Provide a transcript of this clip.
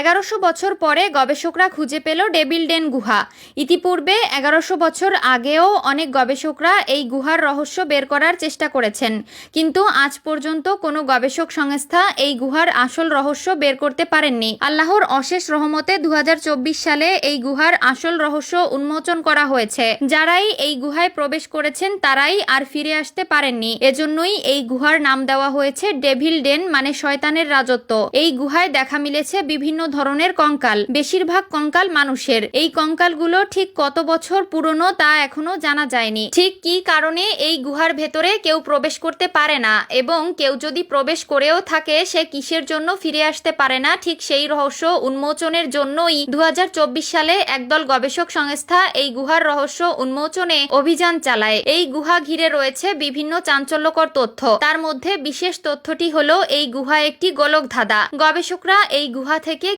1100 বছর পরে গবেষকরা খুঁজে পেল ডেভিল ডেন গুহা। ইতিপূর্বে 1100 বছর আগেও অনেক গবেষকরা এই গুহার রহস্য বের করার চেষ্টা করেছেন, কিন্তু আজ পর্যন্ত কোনো গবেষক সংস্থা এই গুহার আসল রহস্য বের করতে পারেননি। আল্লাহর অশেষ রহমতে 2024 সালে এই গুহার আসল রহস্য উন্মোচন করা হয়েছে। যারাই এই গুহায় প্রবেশ করেছেন তারাই আর ফিরে আসতে পারেননি। এজন্যই এই গুহার নাম দেওয়া হয়েছে ডেভিল ডেন, মানে শয়তানের রাজত্ব। এই গুহায় দেখা মিলেছে বিভিন্ন ধরনের কঙ্কাল, বেশিরভাগ কঙ্কাল মানুষের। এই কঙ্কালগুলো ঠিক কত বছর পুরনো তা এখনো জানা যায়নি। ঠিক কি কারণে এই গুহার ভেতরে কেউ প্রবেশ করতে পারে না, এবং কেউ যদি প্রবেশ করেও থাকে সে কিসের জন্য ফিরে আসতে পারে না, ঠিক সেই রহস্য উন্মোচনের জন্যই 2024 সালে একদল গবেষক সংস্থা এই গুহার রহস্য উন্মোচনে অভিযান চালায়। এই গুহা ঘিরে রয়েছে বিভিন্ন চাঞ্চল্যকর তথ্য। তার মধ্যে বিশেষ তথ্যটি হলো এই গুহা একটি গোলকধাঁধা। গবেষকরা এই গুহা থেকে